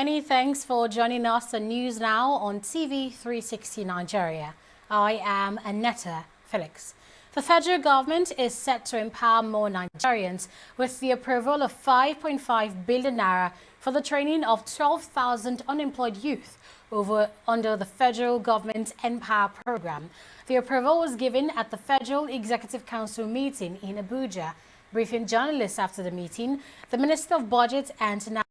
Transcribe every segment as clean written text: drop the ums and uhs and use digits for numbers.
Many thanks for joining us on News Now on TV360 Nigeria. I am Annetta Felix. The federal government is set to empower more Nigerians with the approval of 5.5 billion naira for the training of 12,000 unemployed youth under the federal government Empower program. The approval was given at the Federal Executive Council meeting in Abuja. Briefing journalists after the meeting, the Minister of Budget and National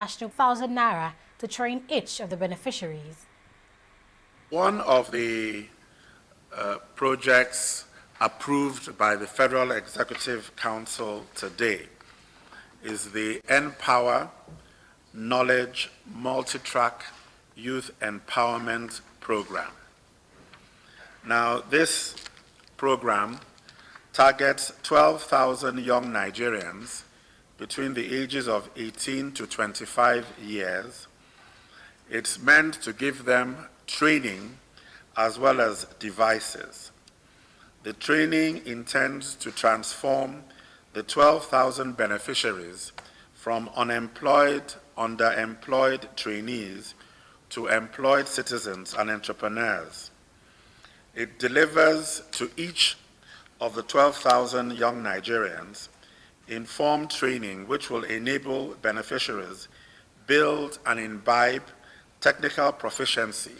1,000 naira to train each of the beneficiaries. One of the projects approved by the Federal Executive Council today is the Empower Knowledge Multi-Track Youth Empowerment Program. Now, this program targets 12,000 young Nigerians between the ages of 18 to 25 years. It's meant to give them training as well as devices. The training intends to transform the 12,000 beneficiaries from unemployed, underemployed trainees to employed citizens and entrepreneurs. It delivers to each of the 12,000 young Nigerians informed training which will enable beneficiaries build and imbibe technical proficiency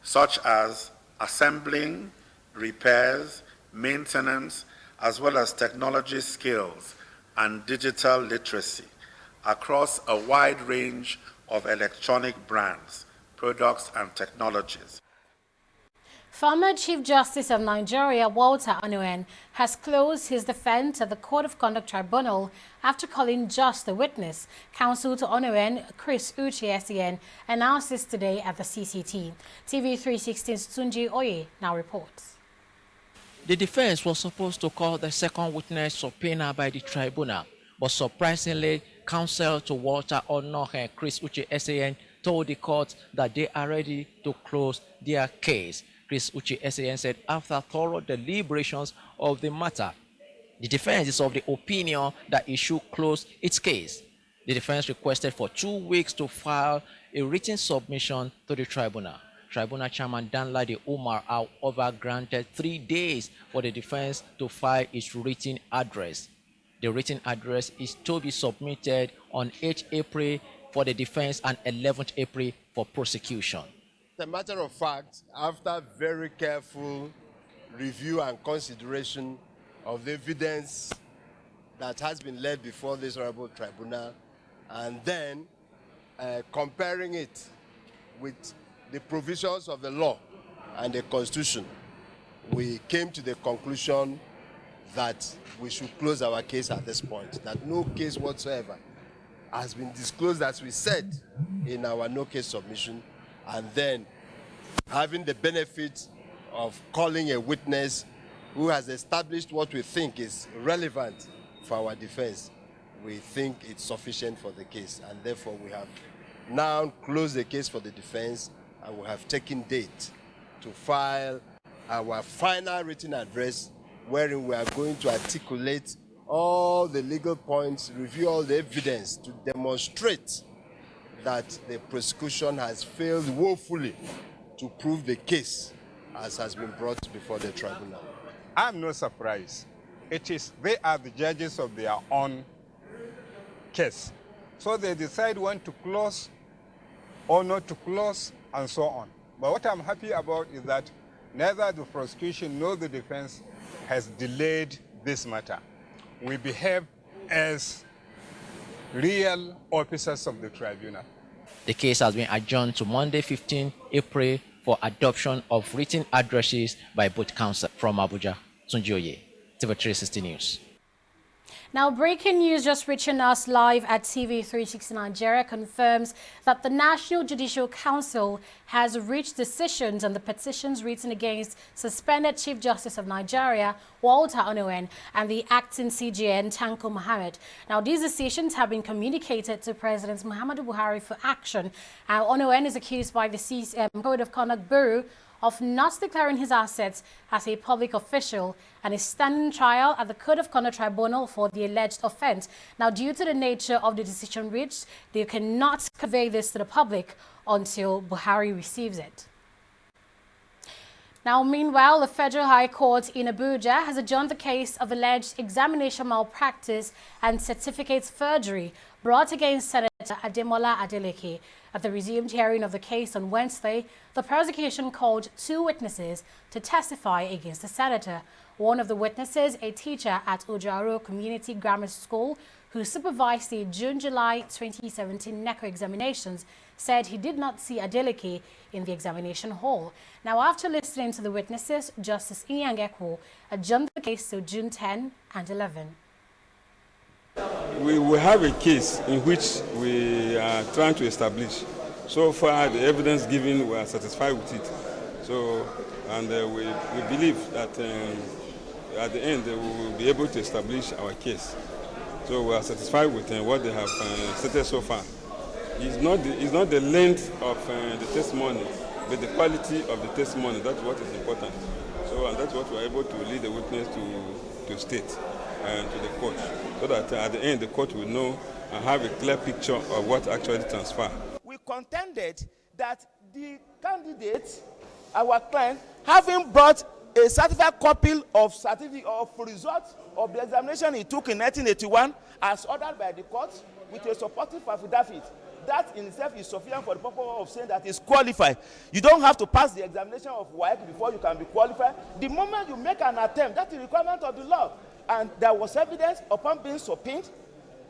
such as assembling, repairs, maintenance, as well as technology skills and digital literacy across a wide range of electronic brands, products, and technologies. Former Chief Justice of Nigeria, Walter Onnoghen, has closed his defense at the Court of Conduct Tribunal after calling just the witness. Counsel to Onnoghen, Chris Uche announced this today at the CCT. TV360's Tunji Oye now reports. The defense was supposed to call the second witness subpoenaed by the tribunal, but surprisingly, counsel to Walter Onnoghen, Chris Uche told the court that they are ready to close their case. Chris Uche said after thorough deliberations of the matter, the defense is of the opinion that it should close its case. The defense requested for 2 weeks to file a written submission to the tribunal. Tribunal Chairman Danladi Umar, however, granted 3 days for the defense to file its written address. The written address is to be submitted on 8th April for the defense and 11th April for prosecution. As a matter of fact, after very careful review and consideration of the evidence that has been laid before this honorable tribunal, and then comparing it with the provisions of the law and the Constitution, we came to the conclusion that we should close our case at this point, that no case whatsoever has been disclosed, as we said in our no case submission, and then having the benefit of calling a witness who has established what we think is relevant for our defense, we think it's sufficient for the case, and therefore we have now closed the case for the defense, and we have taken date to file our final written address wherein we are going to articulate all the legal points, review all the evidence to demonstrate that the prosecution has failed woefully to prove the case as has been brought before the tribunal. I'm not surprised. They are the judges of their own case. So they decide when to close or not to close and so on. But what I'm happy about is that neither the prosecution nor the defense has delayed this matter. We behave as real officers of the tribunal. The case has been adjourned to Monday, 15 April for adoption of written addresses by both counsel. From Abuja, Tunji Oye, TV360 News. Now, breaking news just reaching us live at TV360 Nigeria confirms that the National Judicial Council has reached decisions on the petitions written against suspended Chief Justice of Nigeria, Walter Onnoghen, and the acting CJN, Tanko Mohammed. Now, these decisions have been communicated to President Muhammadu Buhari for action. Onnoghen is accused by the Code of Conduct Bureau of not declaring his assets as a public official and is standing trial at the Code of Conduct Tribunal for the alleged offense. Now, due to the nature of the decision reached, they cannot convey this to the public until Buhari receives it. Now, meanwhile, the Federal High Court in Abuja has adjourned the case of alleged examination malpractice and certificates forgery brought against Senator Ademola Adeleke. At the resumed hearing of the case on Wednesday, the prosecution called 2 witnesses to testify against the senator. One of the witnesses, a teacher at Ojaro Community Grammar School who supervised the June-July 2017 NECO examinations, said he did not see Adeleke in the examination hall. Now, after listening to the witnesses, Justice Inyang Ekwo adjourned the case to June 10 and 11. We will have a case in which we are trying to establish. So far, the evidence given, we are satisfied with it. So, and we believe that at the end, we will be able to establish our case. So we are satisfied with what they have stated so far. It's not the length of the testimony, but the quality of the testimony. That's what is important. So, and that's what we are able to lead the witness to state and to the court, so that at the end the court will know and have a clear picture of what actually transpired. We contended that the candidate, our client, having brought a certified copy of certificate of result of the examination he took in 1981 as ordered by the court with a supportive affidavit, that in itself is sufficient for the purpose of saying that he's qualified. You don't have to pass the examination of WAEC before you can be qualified. The moment you make an attempt, that's the requirement of the law. And there was evidence upon being subpoenaed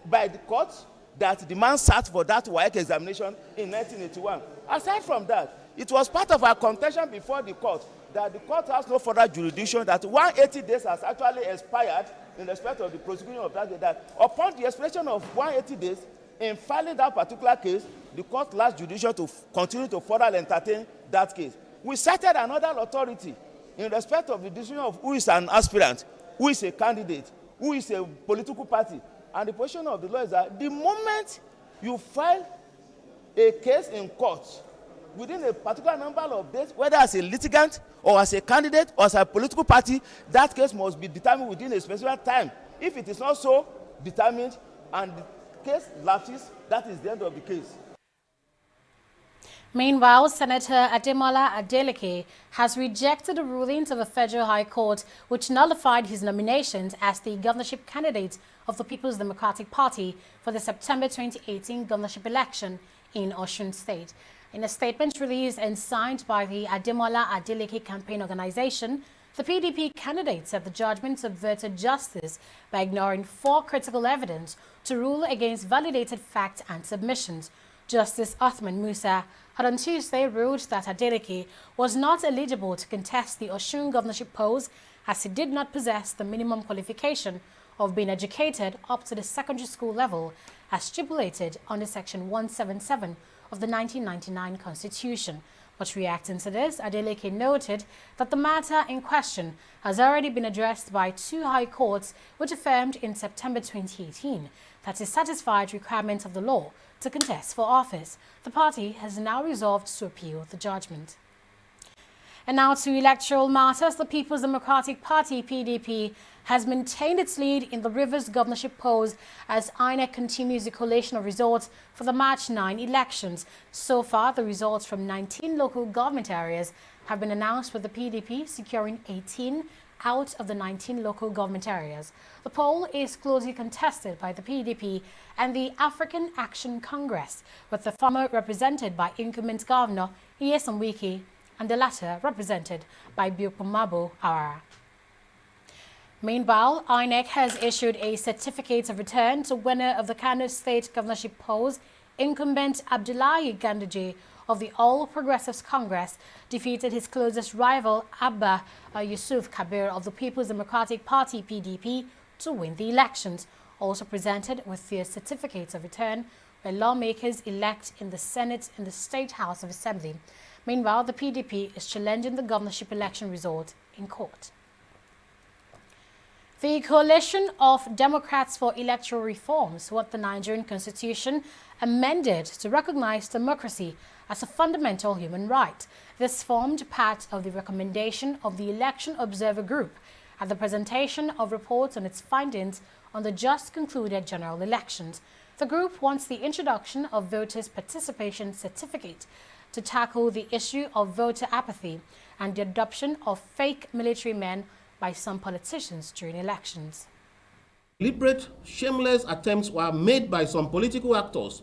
by the court that the man sat for that WAEC examination in 1981. Aside from that, it was part of our contention before the court that the court has no further jurisdiction, that 180 days has actually expired in respect of the prosecution of that. Upon the expiration of 180 days, in filing that particular case, the court last judicial to continue to further entertain that case. We cited another authority in respect of the decision of who is an aspirant, who is a candidate, who is a political party. And the position of the law is that the moment you file a case in court, within a particular number of days, whether as a litigant or as a candidate or as a political party, that case must be determined within a specific time. If it is not so determined and the case lapses, that is the end of the case. Meanwhile, Senator Ademola Adeleke has rejected the rulings of the Federal High Court, which nullified his nominations as the governorship candidate of the People's Democratic Party for the September 2018 governorship election in Osun State. In a statement released and signed by the Ademola Adeleke campaign organization, the PDP candidate said the judgment subverted justice by ignoring 4 critical evidence to rule against validated facts and submissions. Justice Othman Musa had on Tuesday ruled that Adeleke was not eligible to contest the Osun governorship post as he did not possess the minimum qualification of being educated up to the secondary school level as stipulated under Section 177 of the 1999 Constitution. But reacting to this, Adeleke noted that the matter in question has already been addressed by 2 high courts, which affirmed in September 2018 that it satisfied requirements of the law to contest for office. The party has now resolved to appeal the judgment. And now to electoral matters. The People's Democratic Party, PDP, has maintained its lead in the Rivers governorship polls as INEC continues the collation of results for the March 9 elections. So far, the results from 19 local government areas have been announced, with the PDP securing 18 out of the 19 local government areas. The poll is closely contested by the PDP and the African Action Congress, with the former represented by incumbent Governor Nyesom Wike and the latter represented by Biopomabo Awara. Meanwhile, INEC has issued a certificate of return to winner of the Kano State governorship polls. Incumbent Abdullahi Ganduje of the All Progressives Congress defeated his closest rival Abba Yusuf Kabir of the People's Democratic Party, PDP, to win the elections. Also presented with their certificates of return were lawmakers elect in the Senate and the State House of Assembly. Meanwhile, the PDP is challenging the governorship election result in court. The Coalition of Democrats for Electoral Reforms want the Nigerian constitution amended to recognize democracy as a fundamental human right. This formed part of the recommendation of the Election Observer Group at the presentation of reports on its findings on the just concluded general elections. The group wants the introduction of voters' participation certificate to tackle the issue of voter apathy and the adoption of fake military men by some politicians during elections. Deliberate, shameless attempts were made by some political actors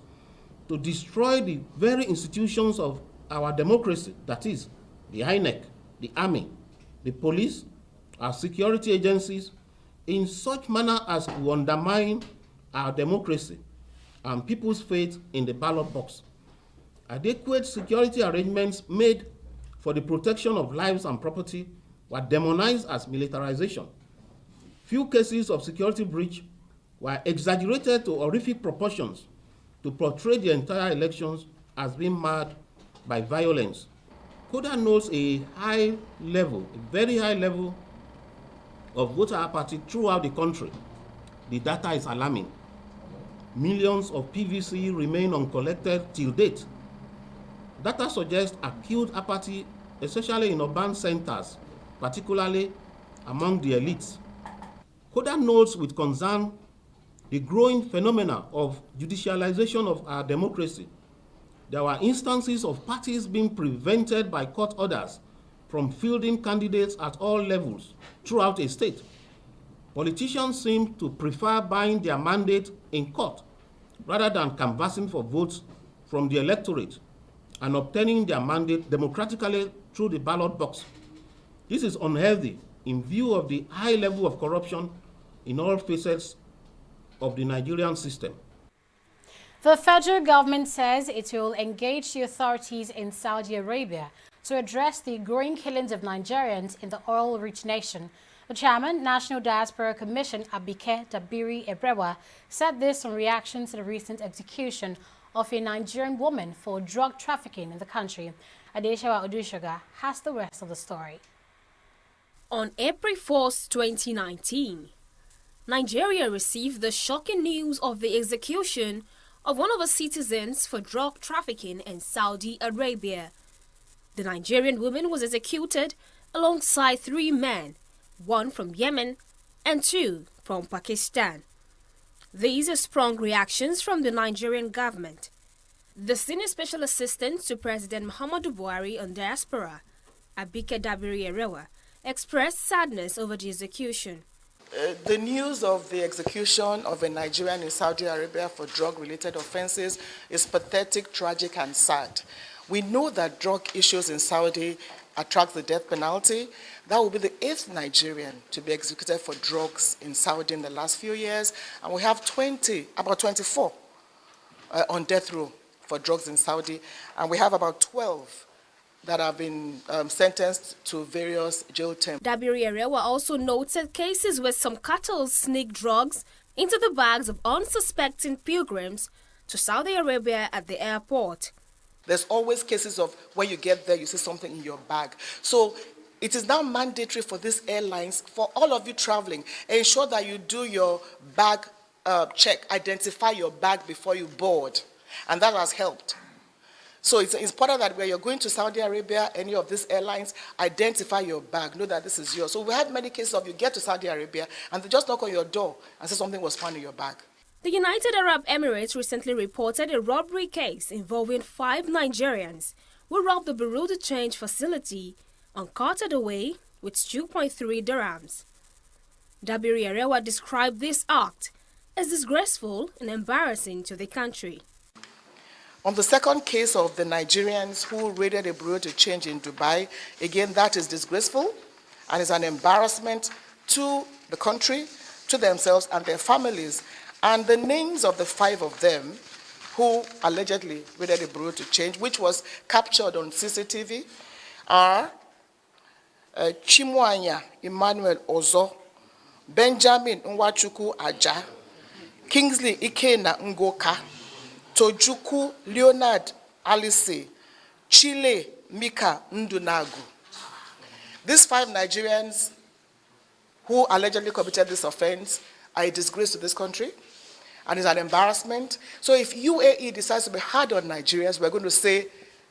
to destroy the very institutions of our democracy, that is, the INEC, the army, the police, our security agencies, in such manner as to undermine our democracy and people's faith in the ballot box. Adequate security arrangements made for the protection of lives and property were demonized as militarization. Few cases of security breach were exaggerated to horrific proportions to portray the entire elections as being marred by violence. CODA knows a high level, a very high level of voter apathy throughout the country. The data is alarming. Millions of PVC remain uncollected till date. Data suggests acute apathy, especially in urban centers, particularly among the elites. CODA notes with concern the growing phenomena of judicialization of our democracy. There were instances of parties being prevented by court orders from fielding candidates at all levels throughout a state. Politicians seem to prefer buying their mandate in court rather than canvassing for votes from the electorate and obtaining their mandate democratically through the ballot box. This is unhealthy in view of the high level of corruption in all facets of the Nigerian system. The federal government says it will engage the authorities in Saudi Arabia to address the growing killings of Nigerians in the oil-rich nation. The chairman, National Diaspora Commission, Abike Dabiri Ebrewa, said this in reaction to the recent execution of a Nigerian woman for drug trafficking in the country. Adeshawa Odushoga has the rest of the story. On April 4, 2019, Nigeria received the shocking news of the execution of one of its citizens for drug trafficking in Saudi Arabia. The Nigerian woman was executed alongside 3 men, 1 from Yemen and 2 from Pakistan. These have sprung reactions from the Nigerian government. The Senior Special Assistant to President Muhammadu Buhari on Diaspora, Abike Dabiri Ebrewa, expressed sadness over the execution. The news of the execution of a Nigerian in Saudi Arabia for drug-related offenses is pathetic, tragic, and sad. We know that drug issues in Saudi attract the death penalty. That will be the 8th Nigerian to be executed for drugs in Saudi in the last few years, and we have about 24 on death row for drugs in Saudi, and we have about 12 that have been sentenced to various jail terms. Dabiri Ebrewa also noted cases where some cattle sneak drugs into the bags of unsuspecting pilgrims to Saudi Arabia at the airport. There's always cases of when you get there, you see something in your bag. So it is now mandatory for these airlines, for all of you traveling, ensure that you do your bag check, identify your bag before you board. And that has helped. So it's important that when you're going to Saudi Arabia, any of these airlines, identify your bag, know that this is yours. So we had many cases of you get to Saudi Arabia and they just knock on your door and say something was found in your bag. The United Arab Emirates recently reported a robbery case involving 5 Nigerians who robbed the Bureau de Change facility and carted away with 2.3 dirhams. Dabiri Ebrewa described this act as disgraceful and embarrassing to the country. On the second case of the Nigerians who raided a Bureau de Change in Dubai, again, that is disgraceful and is an embarrassment to the country, to themselves and their families. And the names of the 5 of them who allegedly raided a Bureau de Change, which was captured on CCTV, are Chimwanya Emmanuel Ozo, Benjamin Nwachukwu Aja, Kingsley Ikena Ngoka, Tojuku Leonard Alice, Chile Mika Ndunagu. These 5 Nigerians who allegedly committed this offense are a disgrace to this country and is an embarrassment. So if UAE decides to be hard on Nigerians, we're going to say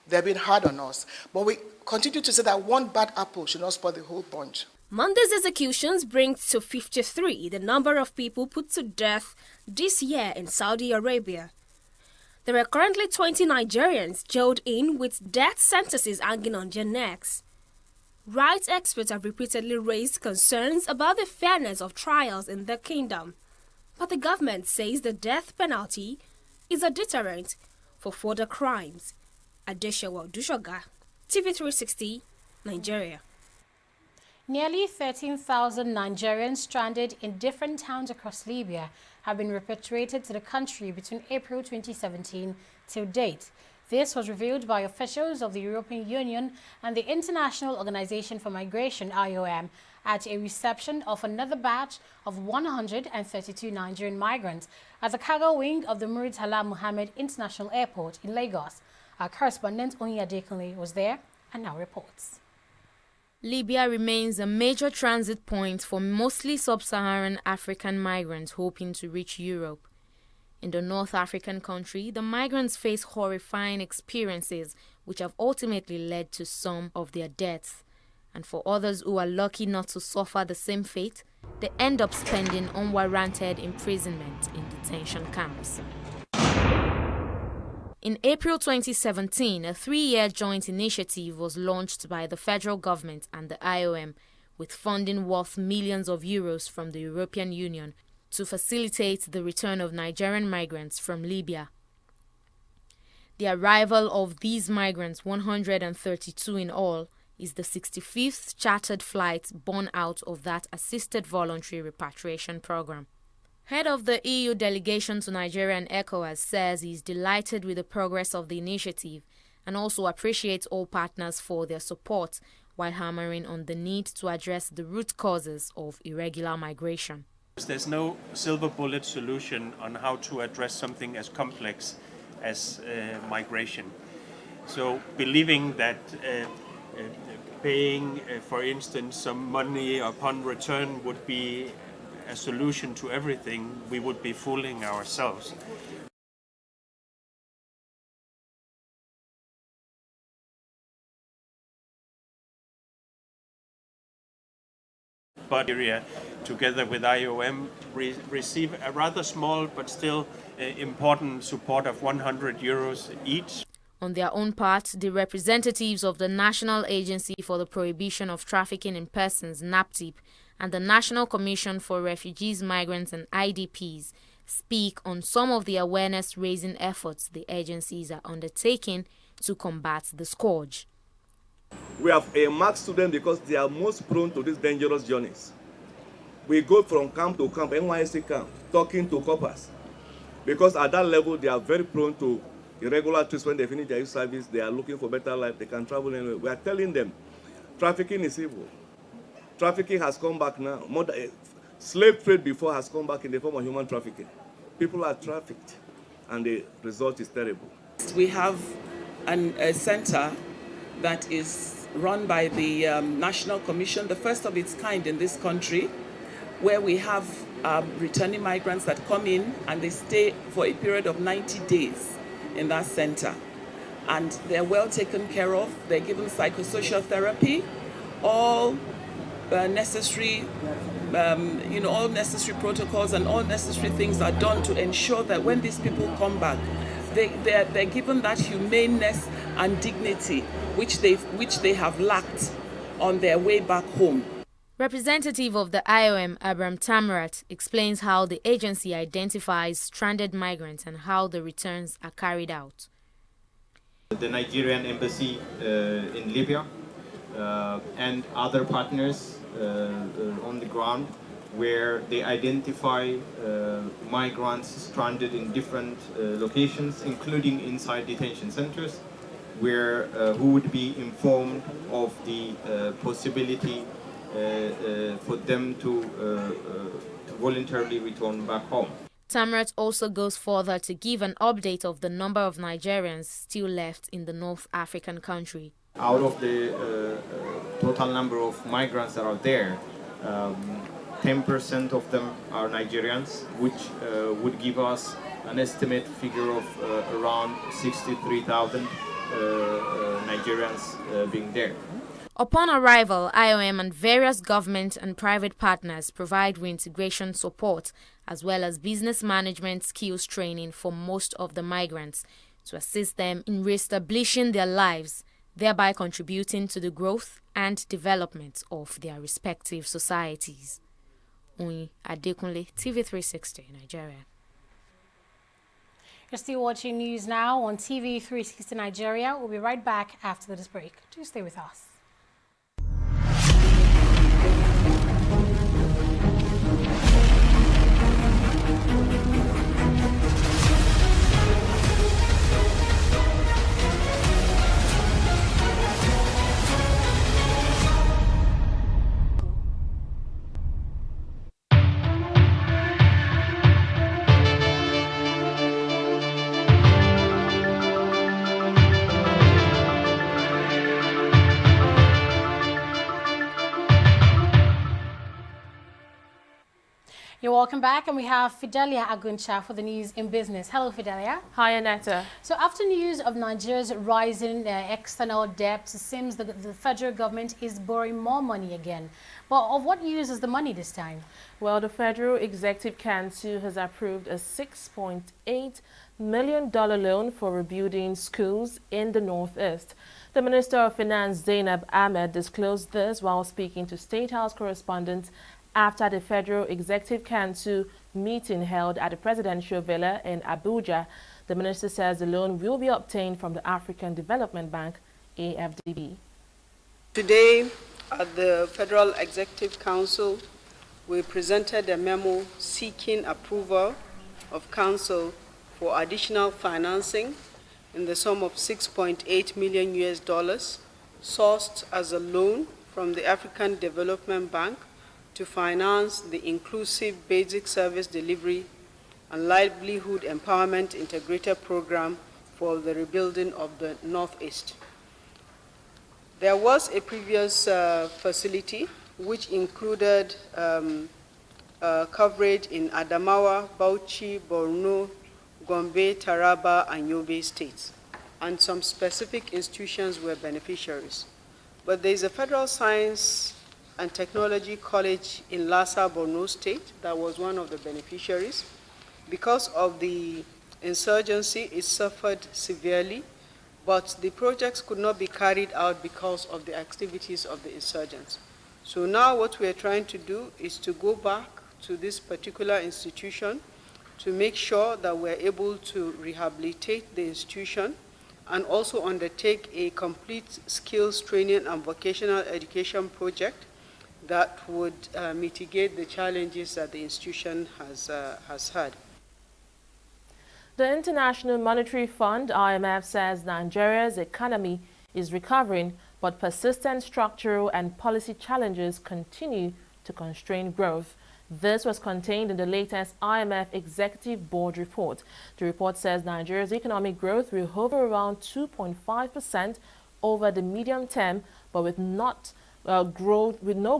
they're being hard on us. But we continue to say that one bad apple should not spoil the whole bunch. Monday's executions bring to 53 the number of people put to death this year in Saudi Arabia. There are currently 20 Nigerians jailed in with death sentences hanging on their necks. Rights experts have repeatedly raised concerns about the fairness of trials in the kingdom. But the government says the death penalty is a deterrent for further crimes. Judicial, TV360, Nigeria. Nearly 13,000 Nigerians stranded in different towns across Libya have been repatriated to the country between April 2017 till date. This was revealed by officials of the European Union and the International Organization for Migration, IOM, at a reception of another batch of 132 Nigerian migrants at the cargo wing of the Muritala Muhammad International Airport in Lagos. Our correspondent Onyi Adekunle was there and now reports. Libya remains a major transit point for mostly sub-Saharan African migrants hoping to reach Europe. In the North African country, the migrants face horrifying experiences which have ultimately led to some of their deaths. And for others who are lucky not to suffer the same fate, they end up spending unwarranted imprisonment in detention camps. In April 2017, a 3-year joint initiative was launched by the federal government and the IOM, with funding worth millions of euros from the European Union to facilitate the return of Nigerian migrants from Libya. The arrival of these migrants, 132 in all, is the 65th chartered flight born out of that assisted voluntary repatriation program. Head of the EU delegation to Nigeria and ECOWAS says he is delighted with the progress of the initiative and also appreciates all partners for their support, while hammering on the need to address the root causes of irregular migration. There's no silver bullet solution on how to address something as complex as migration. So believing that paying, for instance, some money upon return would be a solution to everything, we would be fooling ourselves. But Nigeria, together with IOM, receive a rather small but still important support of 100 euros each. On their own part, the representatives of the National Agency for the Prohibition of Trafficking in Persons, NAPTIP, and the National Commission for Refugees, Migrants and IDPs speak on some of the awareness-raising efforts the agencies are undertaking to combat the scourge. We have marked students because they are most prone to these dangerous journeys. We go from camp to camp, NYSC camp, talking to coppers, because at that level they are very prone to irregular trips. When they finish their youth service, they are looking for better life, they can travel anywhere. We are telling them, trafficking is evil. Trafficking has come back now. Slave trade before has come back in the form of human trafficking. People are trafficked, and the result is terrible. We have a center that is run by the National Commission, the first of its kind in this country, where we have returning migrants that come in and they stay for a period of 90 days in that center. And they're well taken care of. They're given psychosocial therapy, all necessary, all necessary protocols and all necessary things are done to ensure that when these people come back, they're given that humaneness and dignity which they have lacked on their way back home. Representative of the IOM, Abraham Tamrat, explains how the agency identifies stranded migrants and how the returns are carried out. The Nigerian embassy in Libya and other partners on the ground, where they identify migrants stranded in different locations, including inside detention centers, where who would be informed of the possibility for them to voluntarily return back home. Tamrat also goes further to give an update of the number of Nigerians still left in the North African country. Out of the total number of migrants that are there, 10% of them are Nigerians, which would give us an estimate figure of around 63,000 Nigerians being there. Upon arrival, IOM and various government and private partners provide reintegration support as well as business management skills training for most of the migrants to assist them in reestablishing their lives, thereby contributing to the growth and development of their respective societies. Oyin Adekunle, TV360, Nigeria. You're still watching news now on TV360 Nigeria. We'll be right back after this break. Do stay with us. You're welcome back, and we have Fidelia Aguncha for the news in business. Hello, Fidelia. Hi, Aneta. So after news of Nigeria's rising external debt, it seems the federal government is borrowing more money again. But of what use is the money this time? Well, the Federal Executive Council has approved a $6.8 million loan for rebuilding schools in the Northeast. The Minister of Finance, Zainab Ahmed, disclosed this while speaking to State House correspondents after the Federal Executive Council meeting held at the Presidential Villa in Abuja. The minister says the loan will be obtained from the African Development Bank, AFDB. Today, at the Federal Executive Council, we presented a memo seeking approval of Council for additional financing in the sum of $6.8 million sourced as a loan from the African Development Bank to finance the inclusive basic service delivery and livelihood empowerment integrated program for the rebuilding of the Northeast. There was a previous facility which included coverage in Adamawa, Bauchi, Borno, Gombe, Taraba, and Yobe states, and some specific institutions were beneficiaries. But there is a Federal Science and Technology College in Lassa, Borno State, that was one of the beneficiaries. Because of the insurgency, it suffered severely, but the projects could not be carried out because of the activities of the insurgents. So now what we are trying to do is to go back to this particular institution to make sure that we're able to rehabilitate the institution and also undertake a complete skills training and vocational education project that would mitigate the challenges that the institution has had. The International Monetary Fund, IMF, says Nigeria's economy is recovering, but persistent structural and policy challenges continue to constrain growth. This was contained in the latest IMF Executive Board report. The report says Nigeria's economic growth will hover around 2.5% over the medium term, but with no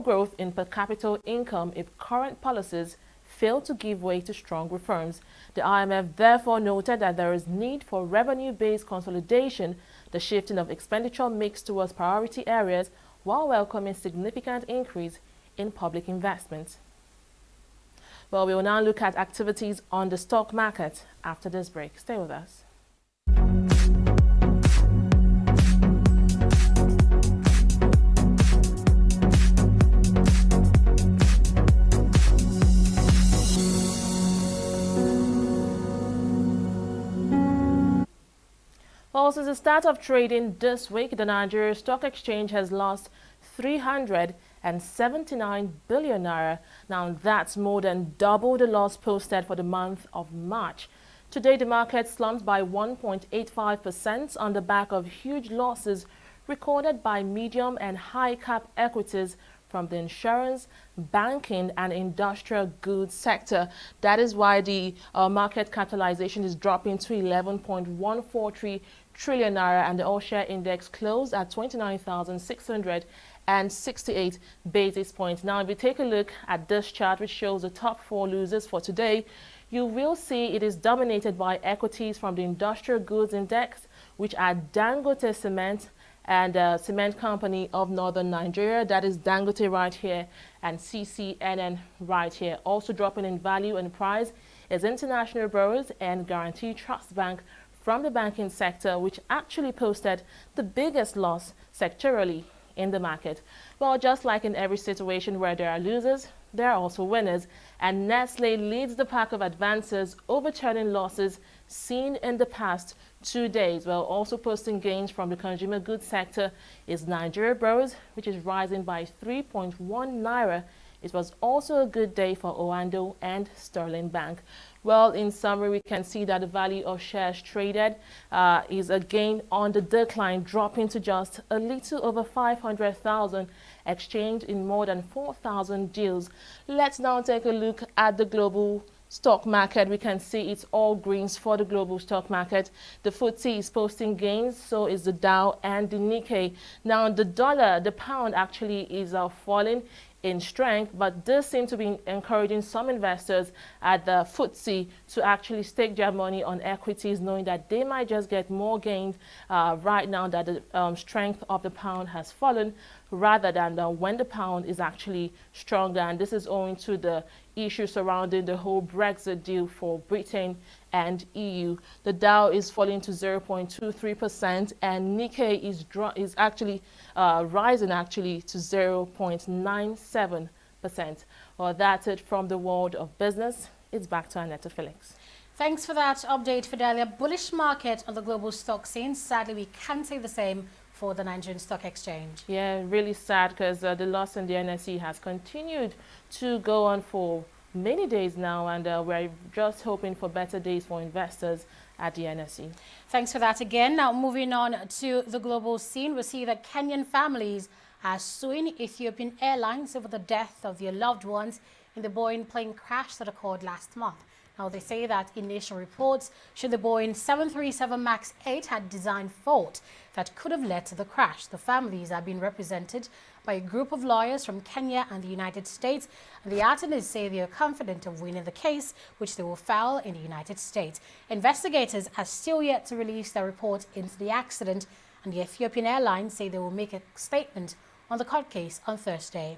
growth in per capita income if current policies fail to give way to strong reforms. The IMF therefore noted that there is need for revenue-based consolidation, the shifting of expenditure mix towards priority areas, while welcoming significant increase in public investment. Well, we will now look at activities on the stock market after this break. Stay with us. Well, since the start of trading this week, the Nigerian Stock Exchange has lost 379 billion naira. Now that's more than double the loss posted for the month of March. Today, the market slumped by 1.85% on the back of huge losses recorded by medium and high cap equities from the insurance, banking and industrial goods sector. That is why the market capitalization is dropping to 11.143 trillion naira, and the all-share index closed at 29,600 and 68 basis points. Now, if you take a look at this chart, which shows the top 4 losers for today, you will see it is dominated by equities from the Industrial Goods Index, which are Dangote Cement and Cement Company of Northern Nigeria. That is Dangote right here and CCNN right here. Also dropping in value and price is International Brewers and Guarantee Trust Bank from the banking sector, which actually posted the biggest loss sectorally in the market. Well, just like in every situation where there are losers, there are also winners, and Nestle leads the pack of advances, overturning losses seen in the past 2 days. Well, also posting gains from the consumer goods sector is Nigeria Brewers, which is rising by 3.1 naira. It was also a good day for Oando and Sterling Bank. Well, in summary, we can see that the value of shares traded is again on the decline, dropping to just a little over 500,000, exchanged in more than 4,000 deals. Let's now take a look at the global stock market. We can see it's all greens for the global stock market. The FTSE is posting gains, so is the Dow and the Nikkei. Now, the pound actually is falling in strength, but this seems to be encouraging some investors at the FTSE to actually stake their money on equities, knowing that they might just get more gains right now that the strength of the pound has fallen, rather than when the pound is actually stronger. And this is owing to the issue surrounding the whole Brexit deal for Britain and EU. The Dow is falling to 0.23%, and Nikkei is actually rising actually to 0.97%. Well, that's it from the world of business. It's back to Annetta Felix. Thanks for that update, Fidelia. Bullish market on the global stock scene. Sadly, we can't say the same for the Nigerian Stock Exchange. Yeah, really sad, because the loss in the NSE has continued to go on for many days now, and we're just hoping for better days for investors at the NSE. Thanks for that again. Now, moving on to the global scene, we see that Kenyan families are suing Ethiopian Airlines over the death of their loved ones in the Boeing plane crash that occurred last month. Now, they say that initial reports show the Boeing 737 MAX 8 had design fault that could have led to the crash. The families are being represented by a group of lawyers from Kenya and the United States, and the attorneys say they are confident of winning the case, which they will file in the United States. Investigators are still yet to release their report into the accident, and the Ethiopian Airlines say they will make a statement on the court case on Thursday.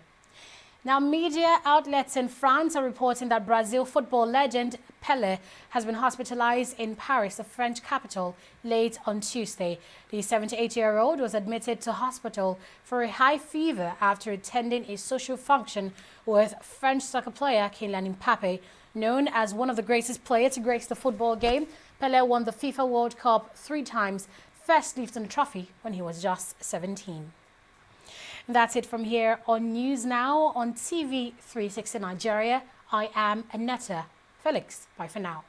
Now, media outlets in France are reporting that Brazil football legend Pelé has been hospitalized in Paris, the French capital, late on Tuesday. The 78-year-old was admitted to hospital for a high fever after attending a social function with French soccer player Kylian Mbappé. Known as one of the greatest players to grace the football game, Pelé won the FIFA World Cup 3 times, first lifting the trophy when he was just 17. And that's it from here on News Now on TV360 Nigeria. I am Annetta Felix. Bye for now.